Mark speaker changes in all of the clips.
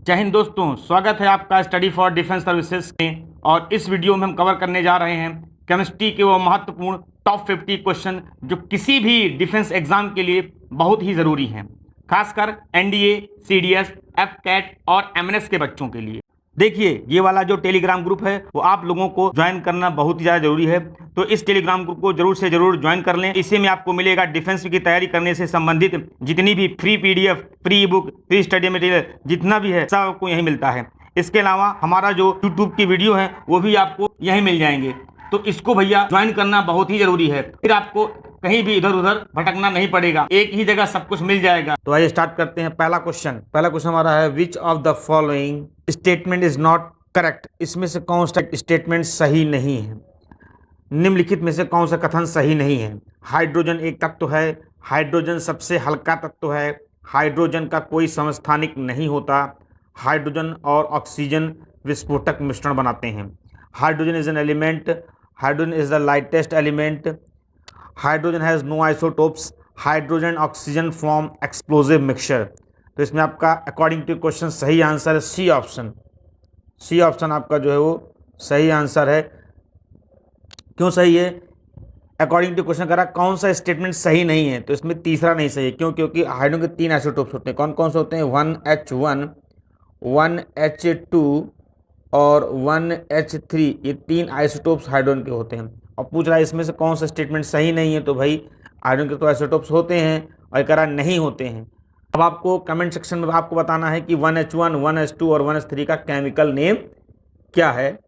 Speaker 1: जय हिंद दोस्तों, स्वागत है आपका स्टडी फॉर डिफेंस सर्विसेज में। और इस वीडियो में हम कवर करने जा रहे हैं केमिस्ट्री के वो महत्वपूर्ण टॉप 50 क्वेश्चन जो किसी भी डिफेंस एग्जाम के लिए बहुत ही ज़रूरी हैं, खासकर एनडीए, सीडीएस, एफ कैट और एमएनएस के बच्चों के लिए। देखिए, ये वाला जो टेलीग्राम ग्रुप है वो आप लोगों को ज्वाइन करना बहुत ही ज़्यादा जरूरी है, तो इस टेलीग्राम ग्रुप को जरूर से जरूर ज्वाइन कर लें। इसी में आपको मिलेगा डिफेंस की तैयारी करने से संबंधित जितनी भी free PDF, free book, free study material जितना भी है सब आपको यहीं मिलता है। इसके अलावा हमारा जो यूट्यूब की वीडियो है वो भी आपको यहीं मिल जाएंगे, तो इसको भैया ज्वाइन करना बहुत ही जरूरी है। फिर आपको कहीं भी इधर उधर भटकना नहीं पड़ेगा, एक ही जगह सब कुछ मिल जाएगा। तो आइए स्टार्ट करते हैं। पहला क्वेश्चन हमारा है, विच of the following statement is not correct. इसमें से कौन सा स्टेटमेंट सही नहीं है? निम्नलिखित में से कौन सा कथन सही नहीं है? हाइड्रोजन एक तत्व है, हाइड्रोजन सबसे हल्का तत्व है, हाइड्रोजन का कोई समस्थानिक नहीं होता, हाइड्रोजन और ऑक्सीजन विस्फोटक मिश्रण बनाते हैं, hydrogen is an element, hydrogen is the lightest element, hydrogen has no isotopes, hydrogen oxygen form explosive mixture. तो इसमें आपका अकॉर्डिंग टू क्वेश्चन सही आंसर है सी ऑप्शन। सी ऑप्शन आपका जो है वो सही आंसर है। क्यों सही है? अकॉर्डिंग टू क्वेश्चन करा कौन सा स्टेटमेंट सही नहीं है, तो इसमें तीसरा नहीं सही है। क्यों? क्योंकि हाइड्रोजन के 3 आइसोटोप्स होते हैं। कौन कौन से होते हैं? 1H1, 1H2 और 1H3। ये 3 आइसोटोप्स हाइड्रोजन के होते हैं। और पूछ रहा है इसमें से कौन सा स्टेटमेंट सही नहीं है, तो भाई हाइड्रोजन के तो आइसोटोप्स होते हैं और करा नहीं होते हैं। अब आपको कमेंट सेक्शन में आपको बताना है कि 1H1, 1H2 और 1H3 का केमिकल नेम क्या है।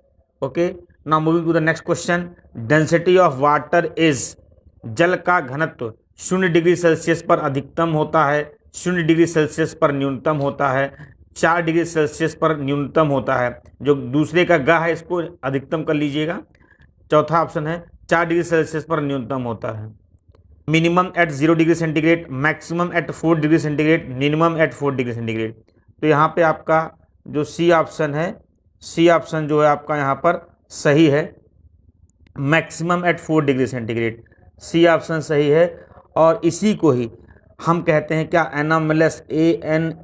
Speaker 1: Okay, now moving to the next question. Density of water is, जल का घनत्व 0 डिग्री सेल्सियस पर अधिकतम होता है, 0 डिग्री सेल्सियस पर न्यूनतम होता है, 4 डिग्री सेल्सियस पर न्यूनतम होता है। जो दूसरे का गा है इसको अधिकतम कर लीजिएगा। चौथा ऑप्शन है 4 डिग्री सेल्सियस पर न्यूनतम होता है। Minimum at 0 degree centigrade, maximum at 4 degree centigrade, minimum at 4 degree centigrade. तो यहाँ पे आपका जो सी ऑप्शन है, सी ऑप्शन जो है आपका यहाँ पर सही है, maximum at 4 degree centigrade. C option सही है। और इसी को ही हम कहते हैं क्या? Anomalous, ANAMOLOUS,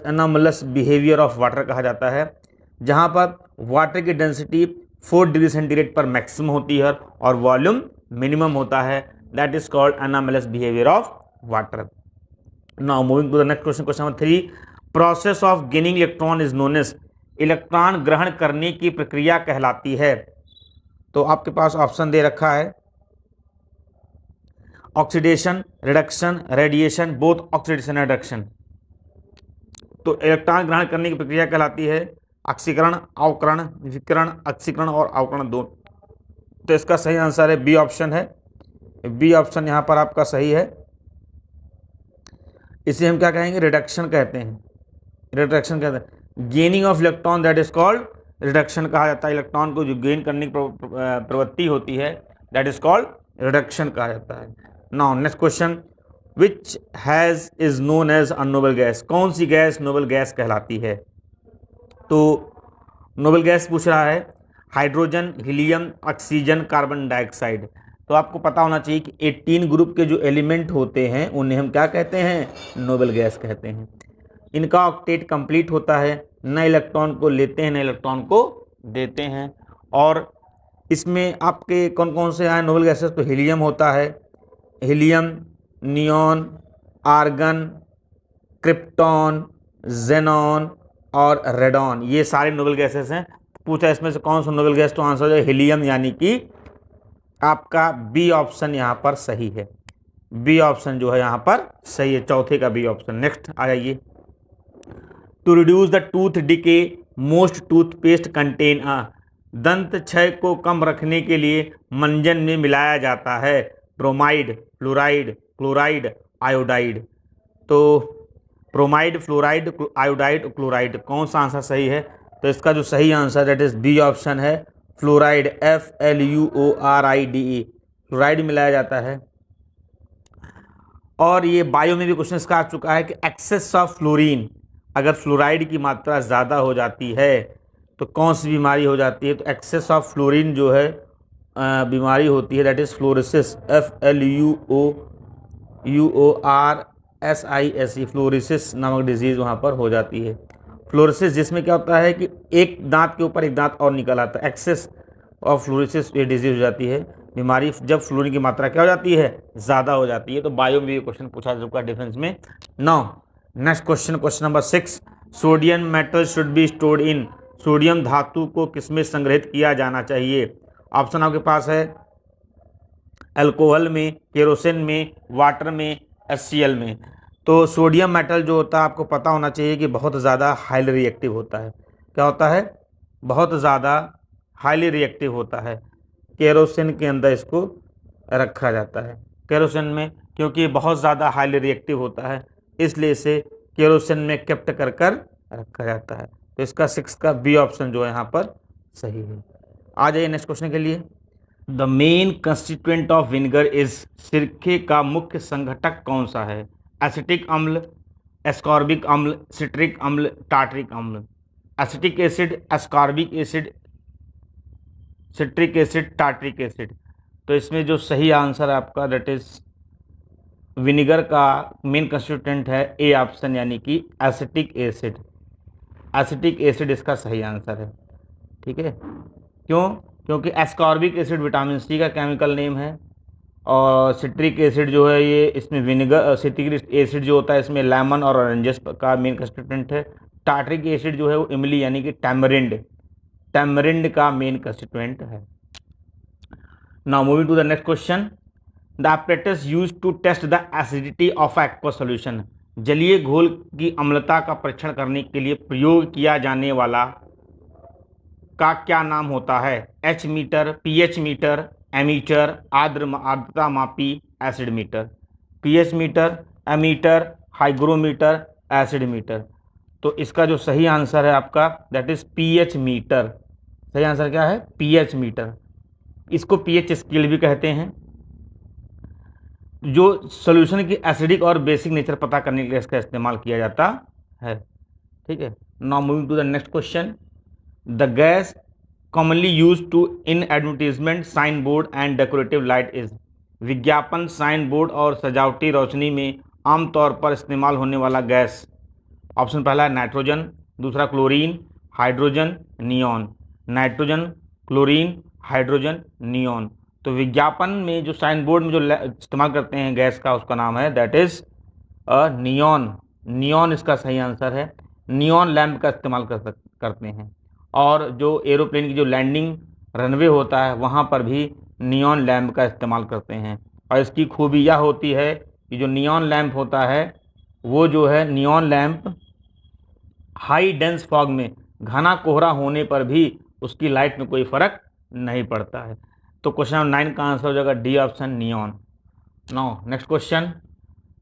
Speaker 1: anomalous behaviour of water कहा जाता है, जहाँ पर वाटर की डेंसिटी 4 डिग्री सेंटीग्रेड पर मैक्सिमम होती है और वॉल्यूम मिनिमम होता है। That is called anomalous behaviour of water. Now moving to the next question, question number 3। Process of gaining electron is known as, electron ग्रहण करने की प्रक्रिया कहलाती है। तो आपके पास ऑप्शन दे रखा है, oxidation, reduction, radiation, both oxidation reduction. तो इलेक्ट्रॉन ग्रहण करने की प्रक्रिया कहलाती है ऑक्सीकरण, अवकरण, विकिरण, ऑक्सीकरण और अवकरण दो। तो इसका सही आंसर है बी ऑप्शन है। बी ऑप्शन यहाँ पर आपका सही है। इसे हम क्या कहेंगे? रिडक्शन कहते हैं। रिडक्शन कहते हैं gaining of electron, that is called reduction कहा जाता है। इलेक्ट्रॉन को जो गेन करने की प्रवृत्ति होती है दैट इज कॉल्ड रिडक्शन कहा जाता है। Now next question, which has is known as a noble gas. कौन सी गैस नोबल गैस कहलाती है? तो नोबल गैस पूछ रहा है hydrogen, helium, oxygen, carbon dioxide. तो आपको पता होना चाहिए कि 18 ग्रुप के जो एलिमेंट होते हैं उन्हें हम क्या कहते हैं? नोबल गैस कहते हैं। इनका ऑक्टेट कंप्लीट होता है, न इलेक्ट्रॉन को लेते हैं न इलेक्ट्रॉन को देते हैं। और इसमें आपके कौन कौन से हैं नोबल गैसेस? तो हीलियम होता है, helium, neon, argon, krypton, xenon और रेडॉन, ये सारे नोबल गैसेस हैं। पूछा इसमें से कौन सा नोबल गैस, तो आंसर है हीलियम, यानी कि आपका बी ऑप्शन यहाँ पर सही है। बी ऑप्शन जो है यहाँ पर सही है, चौथे का बी ऑप्शन। नेक्स्ट आ जाइए। To reduce the tooth decay, most toothpaste contain a, दंत क्षय को कम रखने के लिए मंजन में मिलाया जाता है ब्रोमाइड, फ्लोराइड, क्लोराइड, आयोडाइड। तो ब्रोमाइड, फ्लोराइड, आयोडाइड, क्लोराइड, कौन सा आंसर सही है? तो इसका जो सही answer that is B option है, फ्लोराइड, FLUORIDE, फ्लोराइड मिलाया जाता है। और ये बायो में भी क्वेश्चन इसका आ चुका है कि एक्सेस ऑफ फ्लोरीन, अगर फ्लोराइड की मात्रा ज़्यादा हो जाती है तो कौन सी बीमारी हो जाती है? तो एक्सेस ऑफ फ्लोरीन जो है बीमारी होती है that is fluorosis, FLUOROSIS, FLISE fluorosis नामक डिजीज़ वहाँ पर हो जाती है। फ्लोरोसिस जिसमें क्या होता है कि एक दांत के ऊपर एक दांत और निकल आता है, एक्सेस ऑफ फ्लोरोसिस ये डिजीज़ हो जाती है। बीमारी जब फ्लोरीन की मात्रा क्या हो जाती है, ज़्यादा हो जाती है। तो बायो में ये क्वेश्चन पूछा जा चुका है डिफेंस में। Now next question, question number 6, sodium metal should be stored in, sodium धातु को किसमें संग्रहित किया जाना चाहिए? ऑप्शन आपके पास है अल्कोहल में, केरोसिन में, वाटर में, HCl में। तो सोडियम मेटल जो होता है आपको पता होना चाहिए कि बहुत ज़्यादा हाईली रिएक्टिव होता है। क्या होता है? बहुत ज़्यादा हाईली रिएक्टिव होता है। केरोसिन के अंदर इसको रखा जाता है, केरोसिन में, क्योंकि बहुत ज़्यादा हाईली रिएक्टिव होता है, इसलिए इसे केरोसिन में केप्ट कर कर रखा जाता है। तो इसका 6 का बी ऑप्शन जो है यहाँ पर सही है। आ जाइए नेक्स्ट क्वेश्चन के लिए। The main constituent of vinegar is, सिरके का मुख्य संघटक कौन सा है? एसिटिक अम्ल, एस्कॉर्बिक अम्ल, सिट्रिक अम्ल, टार्टरिक अम्ल। Acetic acid, ascorbic acid, citric acid, tartaric acid. तो इसमें जो सही आंसर है आपका दैट इज विनेगर का मेन कंस्टिट्यूएंट है ए ऑप्शन, यानी कि एसिटिक एसिड। एसिटिक एसिड इसका सही आंसर है। ठीक है, क्यों? क्योंकि एस्कॉर्बिक एसिड विटामिन सी का केमिकल नेम है, और सिट्रिक एसिड जो है ये इसमें विनेगर, सिट्रिक एसिड जो होता है इसमें लेमन और ऑरेंजेस का मेन कंस्टिट्यूएंट है। टार्टरिक एसिड जो है वो इमली यानी कि टैमरिंड, टैमरिंड का मेन कंस्टिट्यूएंट है। Now moving to the next question, the apparatus used to test the acidity of aqueous solution, जलीय घोल की अम्लता का परीक्षण करने के लिए प्रयोग किया जाने वाला का क्या नाम होता है? H meter, pH meter, ammeter, आर्द्रता मापी, acid meter. pH meter, ammeter, hygrometer, acid meter. तो इसका जो सही आंसर है आपका दैट इज pH मीटर। सही आंसर क्या है? pH meter. इसको pH स्केल भी कहते हैं, जो सॉल्यूशन की एसिडिक और बेसिक नेचर पता करने के लिए इसका इस्तेमाल किया जाता है। ठीक है, now moving to the next question, the gas commonly use to in advertisement, sign board and decorative light is, विज्ञापन, साइन बोर्ड और सजावटी रोशनी में आमतौर पर इस्तेमाल होने वाला गैस। ऑप्शन पहला है नाइट्रोजन, दूसरा chlorine, hydrogen, neon. Nitrogen, chlorine, hydrogen, neon. तो विज्ञापन में जो साइन बोर्ड में जो इस्तेमाल करते हैं गैस का, उसका नाम है दैट इज नियॉन। नियॉन इसका सही आंसर है। नियॉन लैंप का इस्तेमाल करते हैं, और जो एरोप्लेन की जो लैंडिंग रनवे होता है वहाँ पर भी नियॉन लैंप का इस्तेमाल करते हैं। और इसकी खूबी यह होती है कि जो नियॉन लैंप होता है वो जो है neon lamp high dense fog में, घना कोहरा होने पर भी उसकी लाइट में कोई फर्क नहीं पड़ता है। तो क्वेश्चन नंबर 9 का आंसर हो जाएगा D option, neon. Now next question,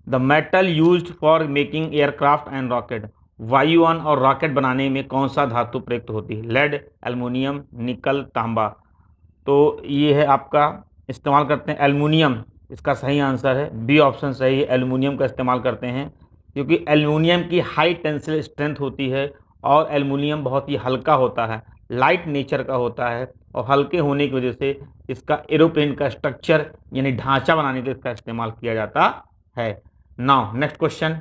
Speaker 1: the metal used for making aircraft and rocket, वायुयान और रॉकेट बनाने में कौन सा धातु प्रयुक्त होती है? लेड, एल्युमिनियम, निकल, तांबा। तो ये है आपका इस्तेमाल करते हैं एल्युमिनियम, इसका सही आंसर है बी ऑप्शन सही है। एल्युमिनियम का इस्तेमाल करते हैं क्योंकि एल्युमिनियम की हाई टेंसिल स्ट्रेंथ होती है, और एल्युमिनियम बहुत ही हल्का होता है, लाइट नेचर का होता है, और हल्के होने की वजह से इसका एरोप्लेन का स्ट्रक्चर यानी ढांचा बनाने के लिए इसका इस्तेमाल किया जाता है। Now next question,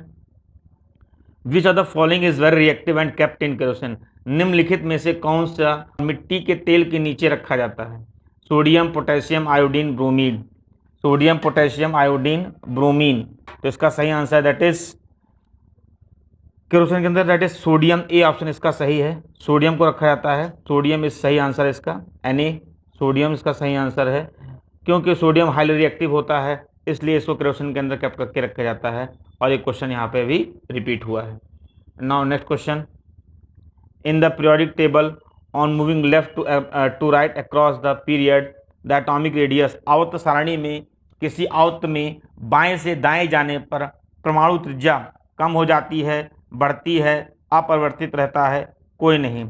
Speaker 1: which of the following is very reactive and kept in kerosene, निम्नलिखित में से कौन सा मिट्टी के तेल के नीचे रखा जाता है? Sodium, potassium, iodine, bromine. Sodium, potassium, iodine, bromine. तो इसका सही आंसर दैट इज केरोसिन के अंदर that is sodium, A option इसका सही है। सोडियम को रखा जाता है, सोडियम इस सही आंसर है इसका, Na, सोडियम इसका सही आंसर है। क्योंकि सोडियम हाईली रिएक्टिव होता है इसलिए इसको केरोसिन के अंदर कैप करके रखा जाता है, और ये क्वेश्चन यहाँ पे भी रिपीट हुआ है। Now next question, in the periodic table on moving left to right across the period the atomic radius, आवर्त सारणी में किसी आवर्त में बाएं से दाएं जाने पर परमाणु त्रिज्या कम हो जाती है, बढ़ती है, अपरिवर्तित रहता है, कोई नहीं।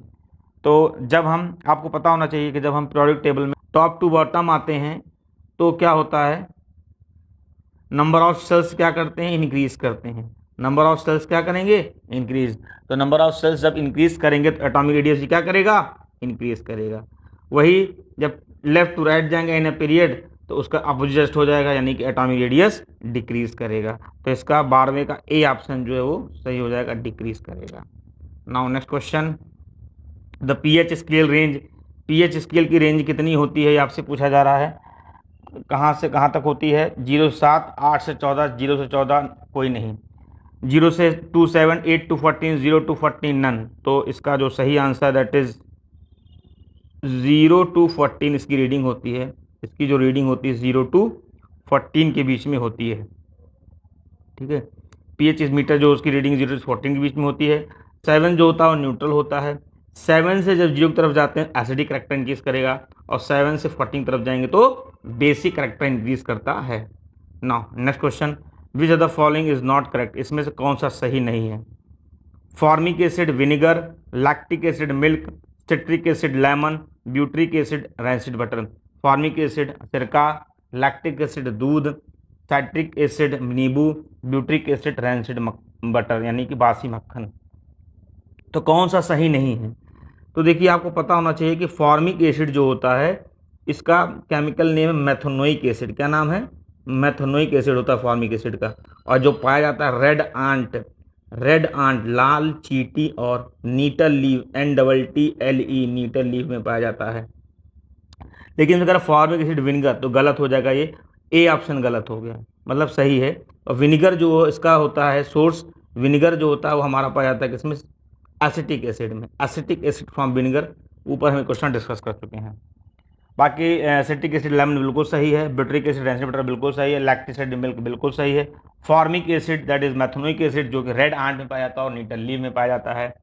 Speaker 1: तो जब हम, आपको पता होना चाहिए कि जब हम पीरियोडिक टेबल में टॉप टू बॉटम आते हैं तो क्या होता है, नंबर ऑफ सेल्स क्या करते हैं, इंक्रीज करते हैं। नंबर ऑफ सेल्स क्या करेंगे, इंक्रीज। तो नंबर ऑफ सेल्स जब इंक्रीज करेंगे तो एटॉमिक रेडियस क्या करेगा, इंक्रीज करेगा। वही जब लेफ्ट टू राइट जाएंगे इन ए पीरियड तो उसका अपोजिट हो जाएगा, यानी कि एटॉमिक रेडियस डिक्रीज करेगा। तो इसका 12वें का ए ऑप्शन जो है वो सही हो जाएगा, डिक्रीज करेगा। Now next question, the pH scale range, pH scale की रेंज कितनी होती है ये आपसे पूछा जा रहा है। कहाँ से कहाँ तक होती है? 0 से 7, 8 से 14, 0 से 14 कोई नहीं, 0 से 2 7, 8 to 14, 0 to 14 नन। तो इसका जो सही आंसर दैट इज 0 to 14 इसकी रीडिंग होती है। इसकी जो रीडिंग होती है 0 to 14 के बीच में होती है, ठीक है। पीएच मीटर जो उसकी रीडिंग 0 से 14 के बीच में होती है। 7 जो होता है वो न्यूट्रल होता है। 7 से जब 0 की तरफ जाते हैं एसिडिक करेक्टर इंक्रीज करेगा, और 7 से 14 की तरफ जाएंगे तो बेसिक करेक्टर इंक्रीज करता है। Now next question, which of the following is not correct, इसमें से कौन सा सही नहीं है? Formic acid vinegar, lactic acid milk, citric acid lemon, butyric acid rancid butter. Formic acid सिरका, लैक्टिक एसिड दूध, साइट्रिक एसिड नींबू, ब्यूट्रिक एसिड रैंसिड बटर यानी कि बासी मक्खन। तो कौन सा सही नहीं है? तो देखिए आपको पता होना चाहिए कि फॉर्मिक एसिड जो होता है इसका केमिकल नेम है मेथनोइक एसिड। क्या नाम है? मेथनोइक एसिड होता है फॉर्मिक एसिड का। और जो पाया जाता है रेड आंट, रेड आंट लाल चींटी और नीटल लीव NTTLE नीटल लीव में पाया जाता है। लेकिन अगर फॉर्मिक एसिड विनेगर तो गलत हो जाएगा, ये ए ऑप्शन गलत हो गया, मतलब सही है। और विनेगर जो इसका होता है सोर्स, विनेगर जो होता है वो हमारा पाया जाता है किसमें? एसिटिक एसिड में। एसिटिक एसिड फ्रॉम विनेगर, ऊपर हम क्वेश्चन डिस्कस कर चुके हैं। बाकी एसिटिक एसिड लेमन बिल्कुल सही है, ब्यूट्रिक एसिड रैंसिड बटर बिल्कुल सही है, लैक्टिक एसिड मिल्क बिल्कुल सही है। Formic acid that is methanoic acid जो कि रेड आंट में पाया जाता है और नीटल लीव में पाया जाता है।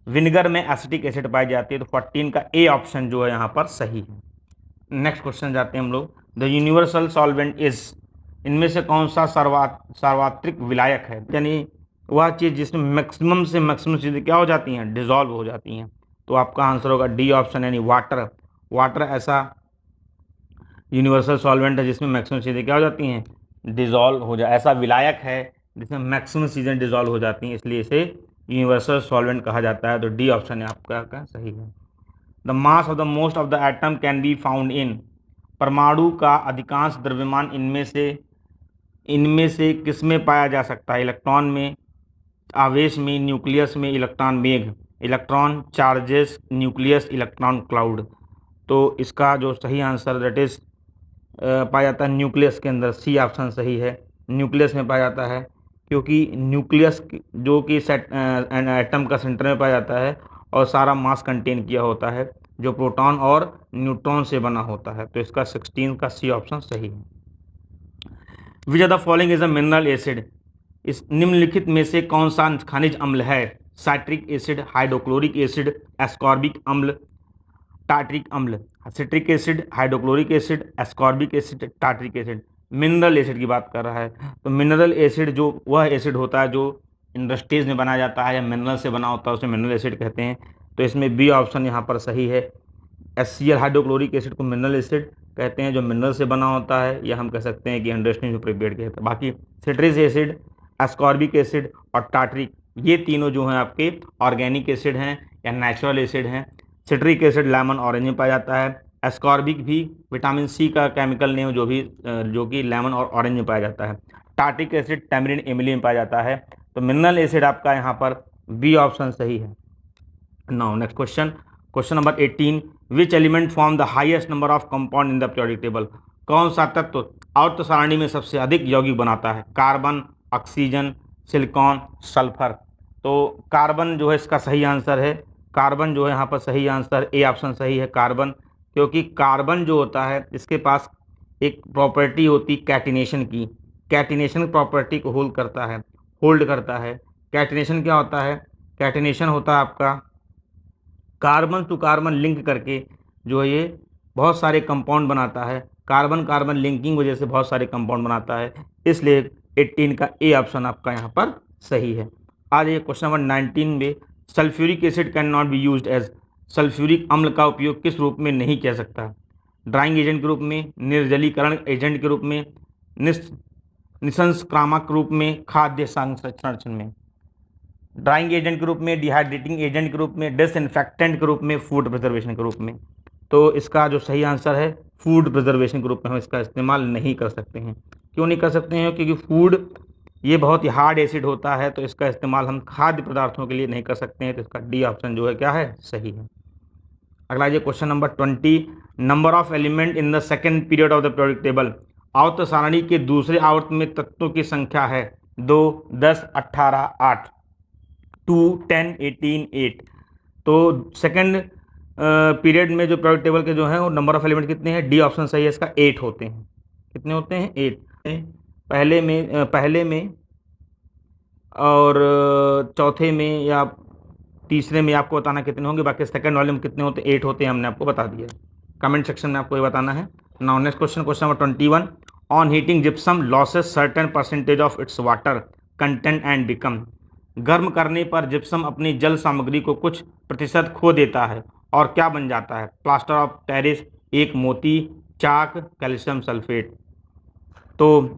Speaker 1: विनेगर में एसिटिक एसिड पाई जाती है। तो 14 का ए ऑप्शन जो है यहाँ पर सही है। नेक्स्ट क्वेश्चन जाते हैं हम लोग, द यूनिवर्सल सॉल्वेंट इज, इनमें से कौन सा सार्वत्रिक विलायक है? यानी वह चीज़ जिसमें मैक्सिमम से मैक्सिमम चीज़ें क्या हो जाती हैं? डिजॉल्व हो जाती हैं। तो आपका आंसर होगा डी ऑप्शन यानी वाटर। वाटर ऐसा यूनिवर्सल सॉल्वेंट है जिसमें मैक्सिमम चीज़ें क्या हो जाती हैं? डिजॉल्व हो जा, ऐसा विलायक है जिसमें मैक्सिमम चीज़ें डिजॉल्व हो जाती हैं, इसलिए इसे यूनिवर्सल सॉल्वेंट कहा जाता है। तो डी ऑप्शन है आपका का सही है। The mass of the most of the atom can be found in, परमाणु का अधिकांश द्रव्यमान इनमें से किस में पाया जा सकता है? इलेक्ट्रॉन में, आवेश में, न्यूक्लियस में, इलेक्ट्रॉन मेघ, electron charges, nucleus, electron cloud. तो इसका जो सही आंसर दैट इज पाया जाता है न्यूक्लियस के अंदर, सी ऑप्शन सही है। न्यूक्लियस में पाया जाता है क्योंकि न्यूक्लियस जो कि एटम का सेंटर में पाया जाता है और सारा मास कंटेन किया होता है जो प्रोटॉन और न्यूट्रॉन से बना होता है। तो इसका 16 का सी ऑप्शन सही है। विच of the following is a mineral acid, इस निम्नलिखित में से कौन सा खनिज अम्ल है? Citric acid, hydrochloric acid, ascorbic अम्ल, टार्ट्रिक अम्ल। Citric acid, hydrochloric acid, ascorbic acid, tartaric acid. Mineral acid की बात कर रहा है। तो मिनरल एसिड जो वह एसिड होता है जो इंडस्ट्रीज में बनाया जाता है या मिनरल से बना होता है उसे मिनरल एसिड कहते हैं। तो इसमें बी ऑप्शन यहाँ पर सही है। HCl हाइड्रोक्लोरिक एसिड को मिनरल एसिड कहते हैं जो मिनरल से बना होता है, या हम कह सकते हैं कि इंडस्ट्री में प्रिपेयर्ड किया जाता है। बाकी सिट्रिक एसिड, एस्कॉर्बिक एसिड और टार्ट्रिक, ये तीनों जो हैं आपके ऑर्गेनिक एसिड हैं या नेचुरल एसिड हैं। सिट्रिक एसिड लेमन ऑरेंज में पाया जाता है। एस्कॉर्बिक भी विटामिन सी का केमिकल नेम जो कि लेमन और ऑरेंज में पाया जाता है। टार्ट्रिक एसिड टैमरिन इमली में पाया जाता है। तो मिनरल एसिड आपका यहाँ पर बी ऑप्शन सही है। Now next question, question number 18, which element form the highest number of compound in the periodic table, कौन सा तत्व आवर्त सारणी में सबसे अधिक यौगिक बनाता है? Carbon, oxygen, silicon, sulphur. तो कार्बन जो है इसका सही आंसर है। कार्बन जो है यहाँ पर सही आंसर, ए ऑप्शन सही है कार्बन, क्योंकि कार्बन जो होता है इसके पास एक प्रॉपर्टी होती कैटिनेशन की। कैटिनेशन प्रॉपर्टी को होल्ड करता है। कैटिनेशन क्या होता है? कैटिनेशन होता है आपका कार्बन टू कार्बन लिंक करके जो है ये बहुत सारे कंपाउंड बनाता है। कार्बन कार्बन लिंकिंग वजह से बहुत सारे कंपाउंड बनाता है, इसलिए 18 का ए ऑप्शन आपका यहाँ पर सही है। आज ये क्वेश्चन नंबर 19 में, sulphuric acid can not be used as, sulphuric अम्ल का उपयोग किस रूप में नहीं किया सकता? ड्राइंग एजेंट के रूप में, निर्जलीकरण एजेंट के रूप में, निसंक्रामक रूप में, खाद्य संरक्षण में। ड्राइंग एजेंट के रूप में, डिहाइड्रेटिंग एजेंट के रूप में, डिसइंफेक्टेंट के रूप में, फूड प्रिजर्वेशन के रूप में। तो इसका जो सही आंसर है फूड प्रिजर्वेशन के रूप में हम इसका इस्तेमाल नहीं कर सकते हैं। क्यों नहीं कर सकते हैं? क्योंकि फूड ये बहुत ही हार्ड एसिड होता है, तो इसका इस्तेमाल हम खाद्य पदार्थों के लिए नहीं कर सकते हैं। तो इसका डी ऑप्शन जो है क्या है, सही है। अगला ये question number 20, number of element in the second period of the periodic table. आवर्त सारणी के दूसरे आवर्त में तत्वों की संख्या है 2, 10, 18, 8, 2, 10, 18, 8। तो सेकेंड पीरियड में जो पीरियोडिक टेबल के जो हैं वो नंबर ऑफ एलिमेंट कितने हैं? डी ऑप्शन सही है इसका, 8 होते हैं। कितने होते हैं? 8। पहले में और चौथे में या तीसरे में आपको बताना कितने होंगे, बाकी सेकंड वाले में कितने होते हैं? 8 होते हैं, हमने आपको बता दिया। कमेंट सेक्शन में आपको ये बताना है। Now next question, question number 21, on heating gypsum losses certain percentage of its water content and become. गर्म करने पर जिप्सम अपनी जल सामग्री को कुछ प्रतिशत खो देता है और क्या बन जाता है? प्लास्टर ऑफ पेरिस, एक मोती, चाक, कैल्शियम सल्फेट। तो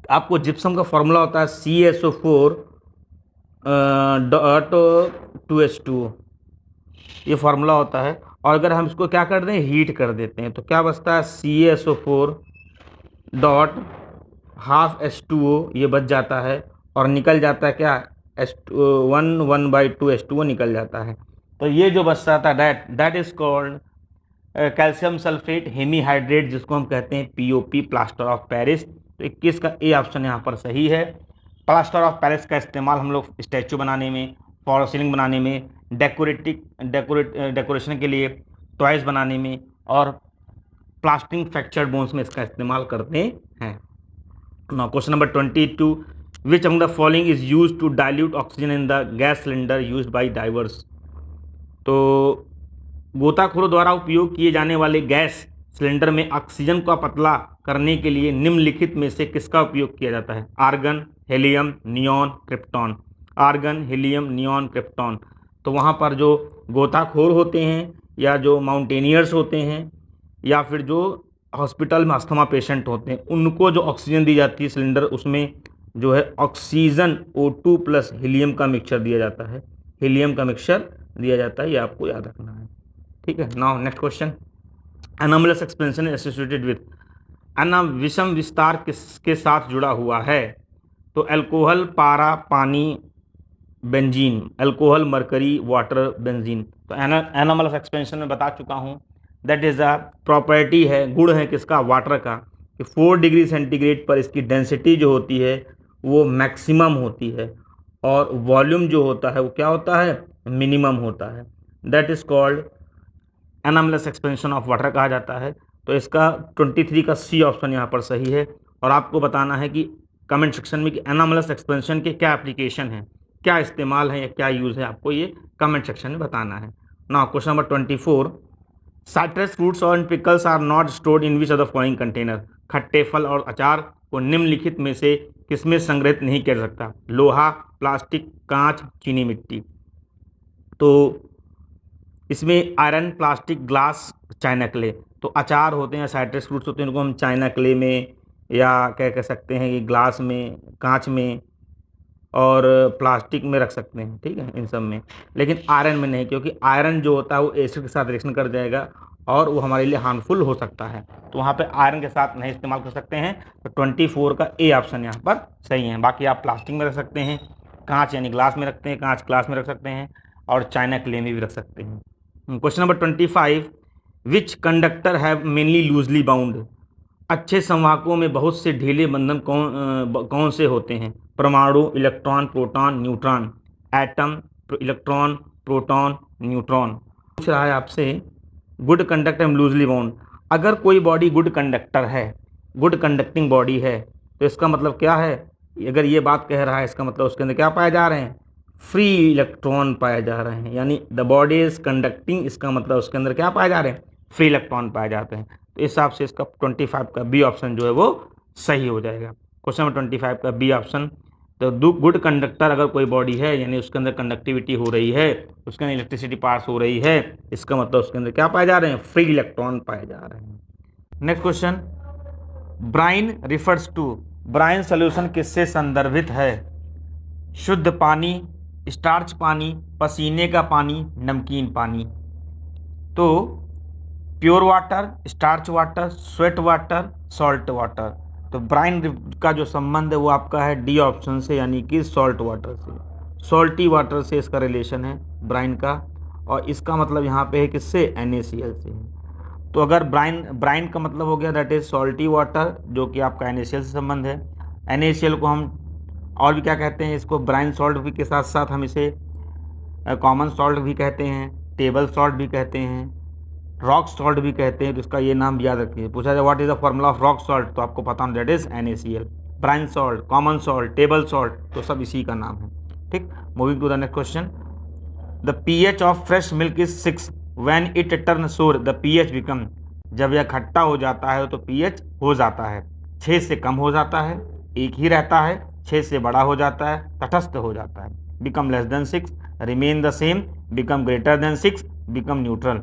Speaker 1: आपको जिप्सम का फॉर्मूला होता है CaSO4 डॉट 2H2O, ये फार्मूला होता है। और अगर हम इसको क्या कर दें, हीट कर देते हैं, तो क्या बचता है? CaSO4 डॉट हाफ H2O, ये बच जाता है और निकल जाता है क्या? H1/2H2O निकल जाता है। तो ये जो बचता था that is called calcium sulphate hemihydrate, जिसको हम कहते हैं POP, प्लास्टर ऑफ पेरिस। तो 21 का ए ऑप्शन यहाँ पर सही है। प्लास्टर ऑफ पेरिस का इस्तेमाल हम लोग स्टैचू बनाने में, फॉल सीलिंग बनाने में, डेकोरेशन के लिए, टॉयज बनाने में और प्लास्टिंग फ्रैक्चर्ड बोन्स में इसका इस्तेमाल करते हैं। Now question number 22, which among the following is used to dilute oxygen in the gas cylinder used by divers. तो गोताखोरों द्वारा उपयोग किए जाने वाले गैस सिलेंडर में ऑक्सीजन को पतला करने के लिए निम्नलिखित में से किसका उपयोग किया जाता है? Argon, helium, neon, krypton. Argon, helium, neon, krypton. तो वहाँ पर जो गोताखोर होते हैं या जो माउंटेनियर्स होते हैं या फिर जो हॉस्पिटल में अस्थमा पेशेंट होते हैं, उनको जो ऑक्सीजन दी जाती है सिलेंडर, उसमें जो है ऑक्सीजन O2 प्लस हीलियम का मिक्सचर दिया जाता है। हीलियम का मिक्सचर दिया जाता है, ये आपको याद रखना है। ठीक है। Now next question, anomalous expansion associated with. अन्ना विषम विस्तार किसके साथ जुड़ा हुआ है? तो अल्कोहल, पारा, पानी, benzene. Alcohol, mercury, water, benzene. तो एनोमलस एक्सपेंशन में बता चुका हूँ, दैट इज़ अ प्रॉपर्टी है, गुण है किसका? वाटर का, कि 4 डिग्री सेंटीग्रेड पर इसकी डेंसिटी जो होती है वो मैक्सिमम होती है और वॉल्यूम जो होता है वो क्या होता है? मिनिमम होता है। That is called anomalous expansion of water कहा जाता है। तो इसका 23 का सी ऑप्शन यहाँ पर सही है। और आपको बताना है कि कमेंट सेक्शन में कि एनोमलस एक्सपेंशन के क्या एप्लीकेशन है, क्या इस्तेमाल है या क्या यूज़ है, आपको ये कमेंट सेक्शन में बताना है। Now question number 24, citrus fruits और pickles are not stored in which of the following container. खट्टे फल और अचार को निम्नलिखित में से किसमें संग्रहित नहीं किया जा सकता? लोहा, प्लास्टिक, कांच, चीनी मिट्टी। तो इसमें iron, plastic, glass, China clay. तो अचार होते हैं, साइट्रस फ्रूट्स होते हैं, उनको हम चाइना क्ले में या क्या कह सकते हैं कि ग्लास में, कांच में और प्लास्टिक में रख सकते हैं। ठीक है, इन सब में, लेकिन आयरन में नहीं, क्योंकि आयरन जो होता है वो एसिड के साथ रिएक्शन कर जाएगा और वो हमारे लिए हार्मफुल हो सकता है। तो वहाँ पे आयरन के साथ नहीं इस्तेमाल कर सकते हैं। तो 24 का ए ऑप्शन यहाँ पर सही है। बाकी आप प्लास्टिक में रख सकते हैं, कांच यानी ग्लास में रखते हैं, कांच ग्लास में रख सकते हैं और चाइना क्ले में भी रख सकते हैं। Question number 25, which conductor have mainly loosely bound. अच्छे संवाहकों में बहुत से ढीले बंधन कौन से होते हैं? परमाणु, electron, proton, neutron. Atom, electron, proton, neutron. पूछ रहा है आपसे good conductor and loosely bound. अगर कोई बॉडी गुड कंडक्टर है, गुड कंडक्टिंग बॉडी है, तो इसका मतलब क्या है? अगर ये बात कह रहा है, इसका मतलब उसके अंदर क्या पाए जा रहे हैं? फ्री इलेक्ट्रॉन पाए जा रहे हैं, यानी द बॉडी इज कंडक्टिंग, इसका मतलब उसके अंदर क्या पाए जा रहे हैं? फ्री इलेक्ट्रॉन पाए जाते हैं। तो इस हिसाब से इसका 25 का बी ऑप्शन जो है वो सही हो जाएगा। क्वेश्चन नंबर 25 का बी ऑप्शन। तो गुड कंडक्टर अगर कोई बॉडी है, यानी उसके अंदर कंडक्टिविटी हो रही है, उसके अंदर इलेक्ट्रिसिटी पास हो रही है, इसका मतलब उसके अंदर क्या पाए जा रहे हैं? फ्री इलेक्ट्रॉन पाए जा रहे हैं। Next question, brine refers to. Brine solution किससे संदर्भित है? शुद्ध पानी, स्टार्च पानी, पसीने का पानी, नमकीन पानी। तो pure water, starch water, sweat water, salt water. तो ब्राइन का जो संबंध है वो आपका है डी ऑप्शन से, यानी कि सॉल्ट वाटर से। सॉल्टी वाटर से इसका रिलेशन है ब्राइन का, और इसका मतलब यहाँ पे है किससे, NaCl से है। तो अगर ब्राइन ब्राइन का मतलब हो गया दैट इज सॉल्टी वाटर, जो कि आपका NaCl से संबंध है। NaCl को हम और भी क्या कहते हैं, इसको ब्राइन सॉल्ट भी के साथ साथ हम इसे कॉमन सॉल्ट भी कहते हैं, टेबल सॉल्ट भी कहते हैं, रॉक सॉल्ट भी कहते हैं। तो इसका ये नाम भी याद रखिए। पूछा जाए what is the formula of rock salt, तो आपको पता होना that is NaCl। Brine salt, common salt, table salt, तो सब इसी का नाम है। ठीक, moving to the next question. The pH of fresh milk is 6 when it turn sour the pH become. जब यह खट्टा हो जाता है तो pH हो जाता है 6 से कम हो जाता है, एक ही रहता है, 6 से बड़ा हो जाता है, तटस्थ हो जाता है, become less than 6, remain the same, become greater than 6, become neutral.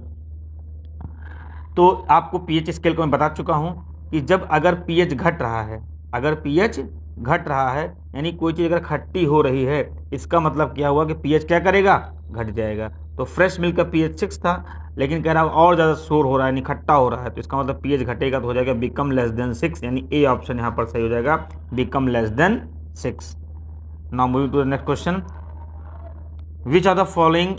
Speaker 1: तो आपको pH स्केल को मैं बता चुका हूँ कि जब अगर pH घट रहा है, अगर pH घट रहा है यानी कोई चीज़ अगर खट्टी हो रही है, इसका मतलब क्या हुआ कि pH क्या करेगा, घट जाएगा। तो फ्रेश मिल्क का pH 6 था, लेकिन कह रहा है और ज़्यादा शोर हो रहा है, यानी खट्टा हो रहा है, तो इसका मतलब pH घटेगा तो हो जाएगा बिकम लेस देन 6, यानी ए ऑप्शन यहाँ पर सही हो जाएगा, become less than 6। Now moving to the next question. Which are the following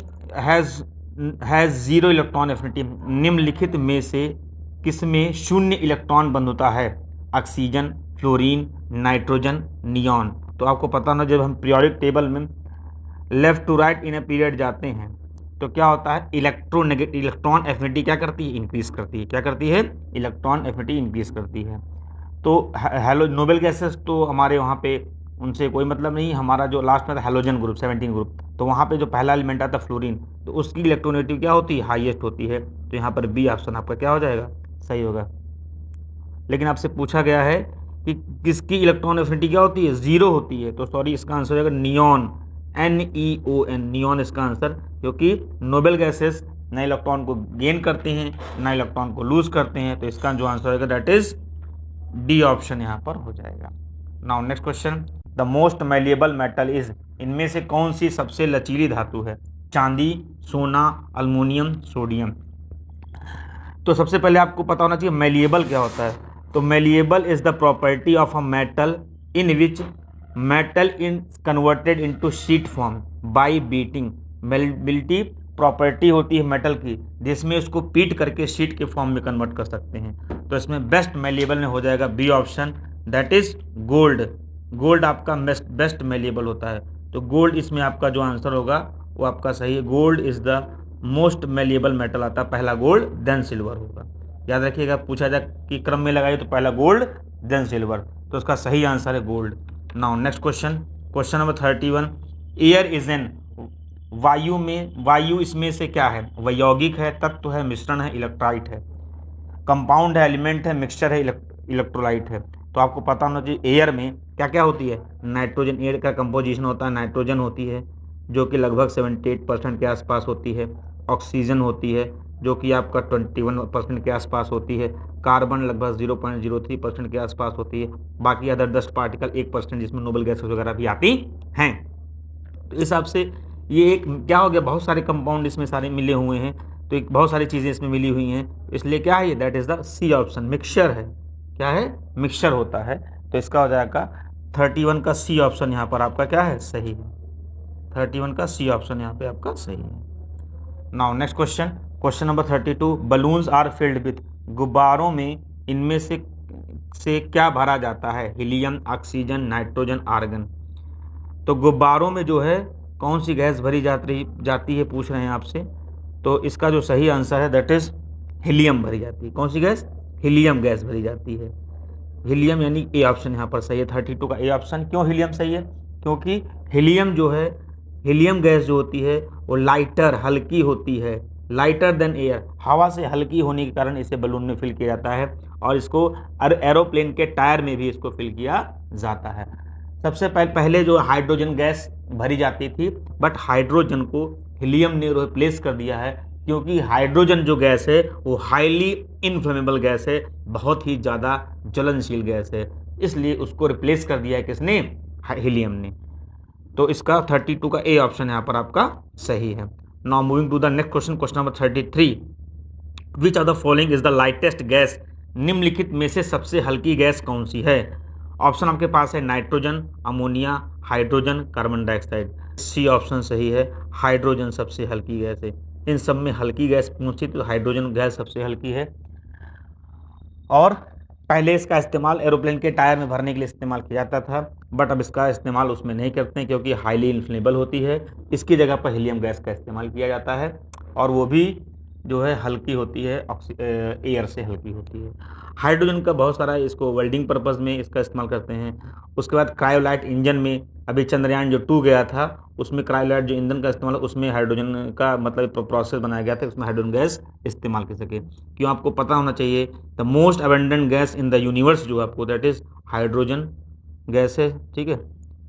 Speaker 1: has zero electron affinity. निम्नलिखित में से किसमें शून्य इलेक्ट्रॉन बंधुता है, ऑक्सीजन, फ्लोरीन, नाइट्रोजन, नियॉन। तो आपको पता ना, जब हम पीरियोडिक टेबल में left to right in a period जाते हैं तो क्या होता है, इलेक्ट्रॉन एफिनिटी क्या करती है, इंक्रीज करती है। क्या करती है, इलेक्ट्रॉन एफिनिटी इंक्रीज करती है। तो हेलो नोबेल गैसेस तो हमारे वहाँ पे उनसे कोई मतलब नहीं। हमारा जो लास्ट में था हेलोजन ग्रुप 17 ग्रुप, तो वहाँ पे जो पहला एलिमेंट आता है फ्लोरीन, तो उसकी इलेक्ट्रोनेगेटिव क्या होती है, हाईएस्ट होती है। तो यहाँ पर बी ऑप्शन आपका क्या हो जाएगा, सही होगा। लेकिन आपसे पूछा गया है कि किसकी इलेक्ट्रॉन एफिनिटी क्या होती है, जीरो होती है, तो सॉरी इसका आंसर हो जाएगा नियॉन, NEON, नियॉन इसका आंसर। क्योंकि नोबेल गैसेस ना इलेक्ट्रॉन को गेन करते हैं ना इलेक्ट्रॉन को लूज करते हैं, तो इसका जो आंसर होगा दैट इज डी ऑप्शन यहाँ पर हो जाएगा। Now next question. The most malleable metal is. इनमें से कौन सी सबसे लचीली धातु है, चांदी, सोना, अल्मोनियम, सोडियम। तो सबसे पहले आपको पता होना चाहिए मैलिएबल क्या होता है। तो malleable is the property of a metal in which metal in converted into sheet form by beating. Malleability property होती है मेटल की जिसमें उसको पीट करके शीट के फॉर्म में कन्वर्ट कर सकते हैं। तो इसमें बेस्ट मैलिएबल में हो जाएगा B option, that is gold. Gold आपका बेस्ट मैलिएबल होता है, तो गोल्ड इसमें आपका जो आंसर होगा वो आपका सही है। Gold is the most malleable metal आता है, पहला गोल्ड देन सिल्वर होगा। याद रखिएगा, पूछा जाए कि क्रम में लगाइए तो पहला गोल्ड देन सिल्वर, तो उसका सही आंसर है gold. Now next question, question number 31। Air is an. वायु में, वायु इसमें से क्या है, वैयौगिक है, तत्व है, मिश्रण है, इलेक्ट्राइट है, कंपाउंड है, एलिमेंट है, मिक्सचर है, इलेक्ट्रोलाइट है। तो आपको पता होना चाहिए एयर में क्या क्या होती है, नाइट्रोजन, एयर का कंपोजिशन होता है, नाइट्रोजन होती है जो कि लगभग 78% के आसपास होती है, ऑक्सीजन होती है जो कि आपका 21% के आसपास होती है, कार्बन लगभग 0.03% के आसपास होती है, बाकी अदर 10 पार्टिकल 1% जिसमें नोबेल गैसेस वगैरह भी आती हैं। तो इस हिसाब से ये एक क्या हो गया, बहुत सारे कंपाउंड इसमें सारे मिले हुए हैं, तो एक बहुत सारी चीज़ें इसमें मिली हुई हैं, इसलिए क्या है ये, that is the C option, mixture है। क्या है, मिक्सचर होता है। तो इसका हो जाएगा 31 का सी ऑप्शन यहाँ पर आपका क्या है, सही है। 31 का सी ऑप्शन यहाँ पे आपका सही है। Now next question, question number 32। Balloons are filled with. गुब्बारों में इनमें से क्या भरा जाता है, हीलियम, ऑक्सीजन, नाइट्रोजन, आर्गन। तो गुब्बारों में जो है कौन सी गैस भरी जाती है पूछ रहे हैं आपसे। तो इसका जो सही आंसर है दैट इज हीलियम भरी जाती है। कौन सी गैस, हीलियम गैस भरी जाती है। हीलियम यानी ए ऑप्शन यहाँ पर सही है, 32 का ए ऑप्शन। क्यों हीलियम सही है, क्योंकि हीलियम जो है, हीलियम गैस जो होती है वो लाइटर, हल्की होती है, लाइटर देन एयर, हवा से हल्की होने के कारण इसे बलून में फिल किया जाता है, और इसको एरोप्लेन के टायर में भी इसको फिल किया जाता है। सबसे पहले जो हाइड्रोजन गैस भरी जाती थी, बट हाइड्रोजन को हीलियम ने रिप्लेस कर दिया है, क्योंकि हाइड्रोजन जो गैस है वो हाईली इनफ्लेमेबल गैस है, बहुत ही ज़्यादा ज्वलनशील गैस है, इसलिए उसको रिप्लेस कर दिया है किसने, हीलियम ने। तो इसका 32 का ए ऑप्शन यहाँ पर आपका सही है। Now moving to the next question, question number 33। Which of the following is the lightest gas, निम्नलिखित में से सबसे हल्की गैस कौन सी है? ऑप्शन आपके पास है nitrogen, ammonia, hydrogen, carbon dioxide. C option सही है, हाइड्रोजन सबसे हल्की गैस है। इन सब में हल्की गैस पूछी तो हाइड्रोजन गैस सबसे हल्की है। और पहले इसका इस्तेमाल एरोप्लेन के टायर में भरने के लिए इस्तेमाल किया जाता था, बट अब इसका इस्तेमाल उसमें नहीं करते हैं क्योंकि हाईली इन्फ्लेमेबल होती है। इसकी जगह पर हीलियम गैस का इस्तेमाल किया जाता है और वो भी जो है हल्की होती है, एयर से हल्की होती है। हाइड्रोजन का बहुत सारा इसको वेल्डिंग पर्पज़ में इसका इस्तेमाल करते हैं। उसके बाद क्रायोलाइट इंजन में अभी चंद्रयान जो 2 गया था उसमें क्रायोलाइट जो ईंधन का इस्तेमाल, उसमें हाइड्रोजन का मतलब प्रोसेस बनाया गया था, उसमें हाइड्रोजन गैस इस्तेमाल कर सके। क्यों आपको पता होना चाहिए, the most abundant gas in the universe जो आपको दैट इज हाइड्रोजन गैस है। ठीक है,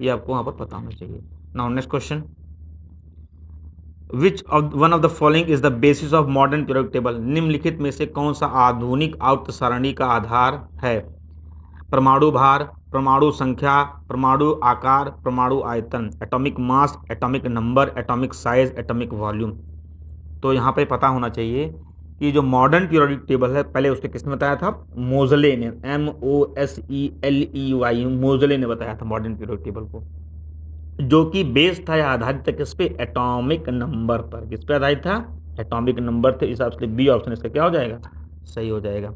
Speaker 1: ये आपको वहाँ पर पता होना चाहिए। Now next question, which of one of the following is the basis of modern periodic table, निम्नलिखित में से कौन सा आधुनिक आवर्त सारणी का आधार है? परमाणु भार, परमाणु संख्या, परमाणु आकार, परमाणु आयतन, atomic mass, atomic number, atomic size, atomic volume. तो यहाँ पे पता होना चाहिए कि जो मॉडर्न पीरियोडिक टेबल है, पहले उसके किसने बताया था? मोजले ने, MOSELEY, मोजले ने बताया था मॉडर्न पीरियोडिक टेबल को, जो कि बेस था या आधारित था किस पे? एटॉमिक नंबर पर। किस पे आधारित था? एटॉमिक नंबर थे। इस हिसाब से बी ऑप्शन इसका क्या हो जाएगा? सही हो जाएगा।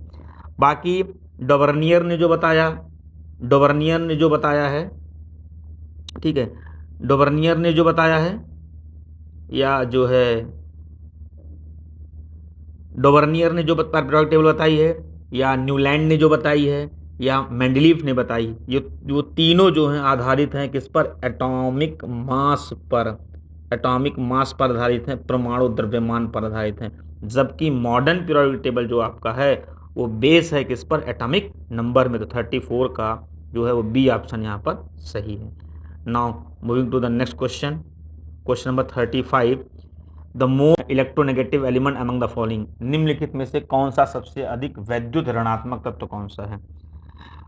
Speaker 1: बाकी डॉवर्नियर ने जो बताया, डॉवर्नियर ने जो बताया है, ठीक है, डॉवर्नियर ने जो बताया है, या जो है डॉवर्नियर ने जो पीरियोडिक टेबल बताई है, या न्यूलैंड ने जो बताई है, या मेंडलीफ ने बताई, ये वो तीनों जो हैं आधारित हैं किस पर? एटॉमिक मास पर। एटॉमिक मास पर आधारित हैं, परमाणु द्रव्यमान पर आधारित हैं। जबकि मॉडर्न पीरियोडिक टेबल जो आपका है वो बेस है किस पर? एटॉमिक नंबर में। तो 34 का जो है वो बी ऑप्शन यहाँ पर सही है। Now moving to the next question, question number 35, the most electronegative element among the following, निम्नलिखित में से कौन सा सबसे अधिक वैद्युत ऋणात्मक तत्व कौन सा है?